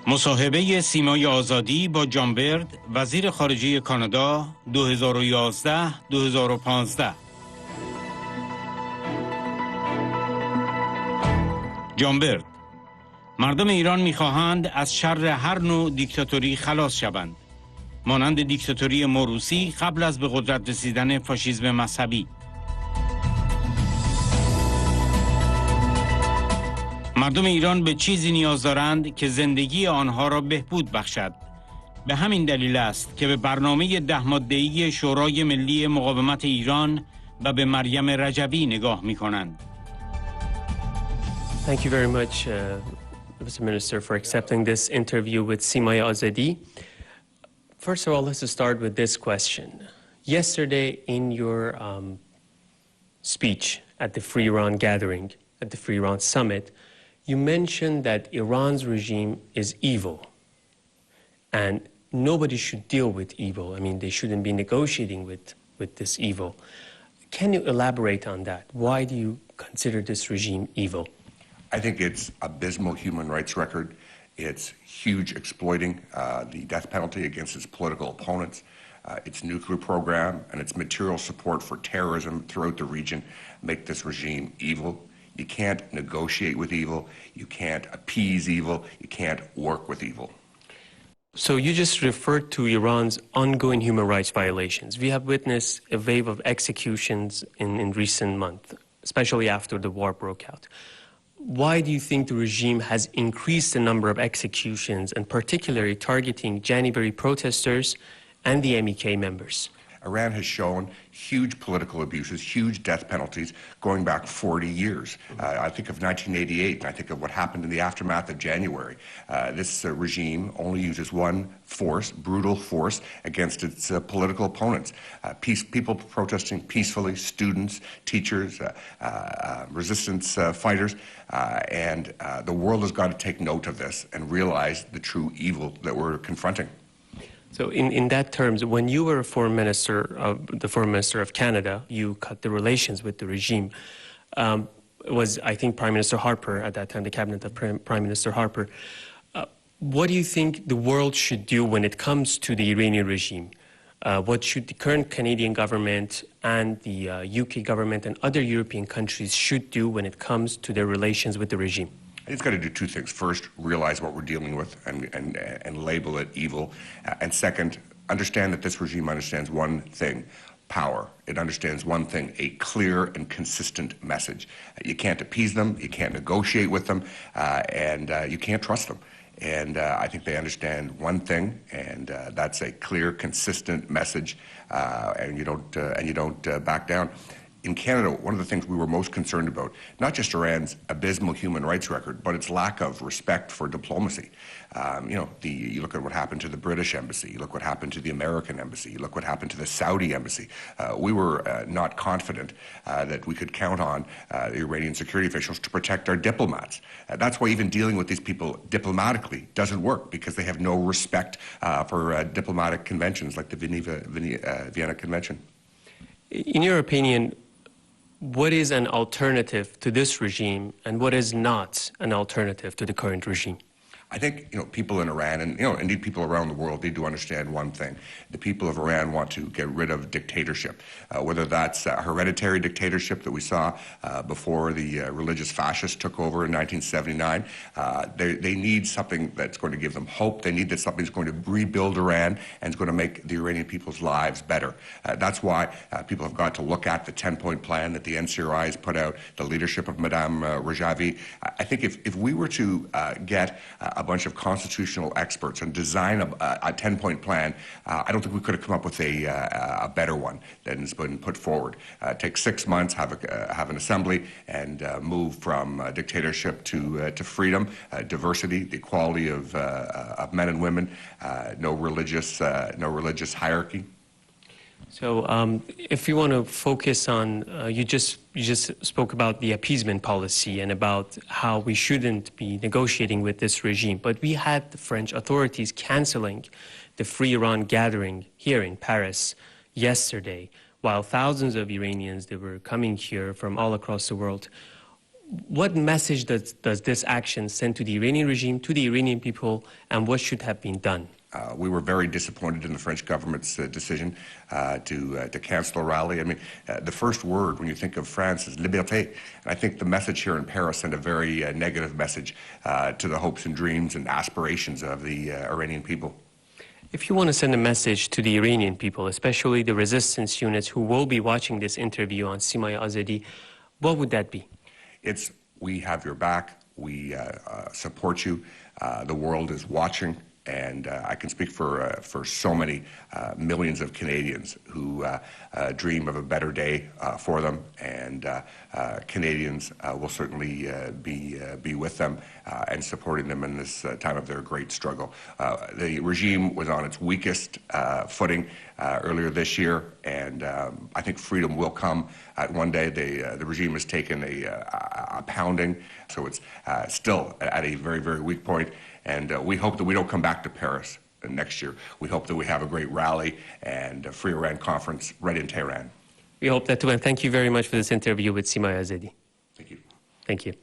مصاحبه سیمای آزادی با برد، وزیر خارجه کانادا 2011-2015. برد: مردم ایران می‌خواهند از شر هر نوع دیکتاتوری خلاص شوند، مانند دیکتاتوری موروثی قبل از به قدرت رسیدن فاشیسم مذهبی. مردم ایران به چیزی نیاز دارند که زندگی آنها را بهبود بخشد. به همین دلیل است که به برنامه 10 ماده‌ای شورای ملی مقاومت ایران و به مریم رجبی نگاه می‌کنند. Thank you very much, Mr. Minister, for accepting this interview with Sima Azadi. First of all, let's start with this question. Yesterday, in your speech at the Free Iran gathering, at the Free Iran summit, you mentioned that Iran's regime is evil, and nobody should deal with evil. I mean, they shouldn't be negotiating with this evil. Can you elaborate on that? Why do you consider this regime evil? I think it's abysmal human rights record. It's huge exploiting the death penalty against its political opponents, its nuclear program, and its material support for terrorism throughout the region make this regime evil. You can't negotiate with evil. You can't appease evil. You can't work with evil. So you just referred to Iran's ongoing human rights violations. We have witnessed a wave of executions in recent months, especially after the war broke out. Why do you think the regime has increased the number of executions, and particularly targeting January protesters and the MEK members? Iran has shown huge political abuses, huge death penalties going back 40 years. I think of 1988, and I think of what happened in the aftermath of January. This regime only uses one force, brutal force, against its political opponents. People protesting peacefully, students, teachers, resistance fighters, and the world has got to take note of this and realize the true evil that we're confronting. So in that terms, when you were the foreign minister of Canada, you cut the relations with the regime. It was, I think, Prime Minister Harper at that time, the cabinet of Prime Minister Harper. What do you think the world should do when it comes to the Iranian regime? What should the current Canadian government and the UK government and other European countries should do when it comes to their relations with the regime? It's got to do two things. First, realize what we're dealing with and label it evil. And second, understand that this regime understands one thing: power. It understands one thing: a clear and consistent message. You can't appease them, you can't negotiate with them, and you can't trust them. And I think they understand one thing, and that's a clear, consistent message, and you don't back down. In Canada, one of the things we were most concerned about, not just Iran's abysmal human rights record, but its lack of respect for diplomacy. You look at what happened to the British embassy, you look what happened to the American embassy, you look what happened to the Saudi embassy. We were not confident that we could count on the Iranian security officials to protect our diplomats. That's why even dealing with these people diplomatically doesn't work, because they have no respect for diplomatic conventions like the Vienna Convention. In your opinion, what is an alternative to this regime, and what is not an alternative to the current regime? I think people in Iran, and indeed people around the world, need to understand one thing: the people of Iran want to get rid of dictatorship, whether that's a hereditary dictatorship that we saw before the religious fascists took over in 1979. They need something that's going to give them hope. They need that something that's going to rebuild Iran and is going to make the Iranian people's lives better. That's why people have got to look at the 10-point plan that the NCRI has put out, the leadership of Madame Rajavi. I think if we were to get a bunch of constitutional experts and design a 10-point plan, I don't think we could have come up with a better one than has been put forward. Take 6 months, have an assembly, and move from dictatorship to freedom, diversity, the equality of men and women, no religious hierarchy. So if you want to focus on, you just spoke about the appeasement policy and about how we shouldn't be negotiating with this regime. But we had the French authorities canceling the Free Iran gathering here in Paris yesterday, while thousands of Iranians, they were coming here from all across the world. what message does this action send to the Iranian regime, to the Iranian people, and what should have been done? We were very disappointed in the French government's decision to cancel a rally. I mean, the first word when you think of France is liberté. And I think the message here in Paris sent a very negative message to the hopes and dreams and aspirations of the Iranian people. If you want to send a message to the Iranian people, especially the resistance units who will be watching this interview on Sima Azadi, what would that be? It's, we have your back, we support you, the world is watching. And I can speak for so many millions of Canadians who dream of a better day for them, and Canadians will certainly be with them and supporting them in this time of their great struggle. The regime was on its weakest footing earlier this year, and I think freedom will come at one day. The regime has taken a pounding, so it's still at a very, very weak point. And we hope that we don't come back to Paris next year. We hope that we have a great rally and a Free Iran conference right in Tehran. We hope that too, and thank you very much for this interview with Sima Azadi. Thank you. Thank you.